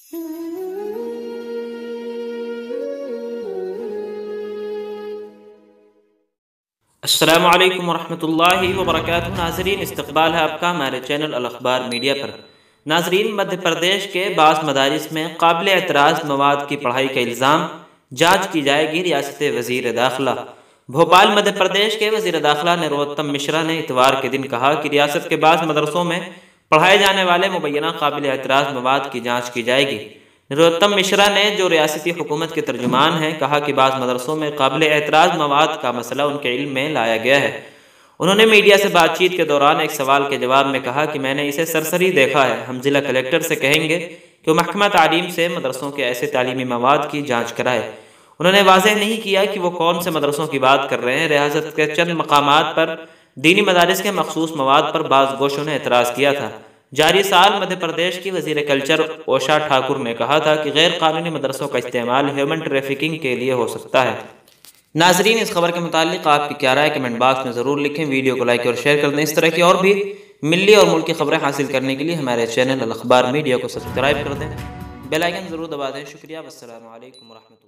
अस्सलामु अलैकुम वरहमतुल्लाहि वबरकातुहू। नाजरीन, इस्तकबाल है आपका हमारे चैनल अल अखबार मीडिया पर। नाजरीन, मध्य प्रदेश के बाज़ मदारिस में काबिल एतराज़ मवाद की पढ़ाई का इल्ज़ाम, जाँच की जाएगी रियासत वज़ीर दाखिला। भोपाल मध्य प्रदेश के वज़ीर दाखिला नरोत्तम मिश्रा ने इतवार के दिन कहा कि रियासत के बाज़ मदरसों में पढ़ाए जाने वाले मुबैना काबिल एतराज़ मवाद की जाँच की जाएगी। नरोत्तम मिश्रा ने, जो रियासती हुकूमत के तर्जुमान हैं, कहा कि बाज़ मदरसों में काबिल एतराज़ मवाद का मसला उनके इल्म में लाया गया है। उन्होंने मीडिया से बातचीत के दौरान एक सवाल के जवाब में कहा कि मैंने इसे सरसरी देखा है, हम जिला कलेक्टर से कहेंगे कि वो महकमा तालीम से मदरसों के ऐसे तालीमी मवाद की जाँच कराए। उन्होंने वाज़ेह नहीं किया कि वो कौन से मदरसों की बात कर रहे हैं। रियासत के चंद मकामात पर दीनी मदारिस के मखसूस मवाद पर बाज़ गोशों ने एतराज़ किया था। जारी साल मध्य प्रदेश की वज़ीर कल्चर ओशा ठाकुर ने कहा था कि गैर कानूनी मदरसों का इस्तेमाल ह्यूमन ट्रैफिकिंग के लिए हो सकता है। नाजरीन, इस खबर के मुतालिक आपकी क्या राय कमेंट बॉक्स में ज़रूर लिखें। वीडियो को लाइक और शेयर कर दें। इस तरह की और भी मिली और मुल्की खबरें हासिल करने के लिए हमारे चैनल अल अखबार मीडिया को सब्सक्राइब कर दें, बेल आइकन ज़रूर दबा दें। शुक्रिया। वस्सलामु अलैकुम वरहमतुल्लाह।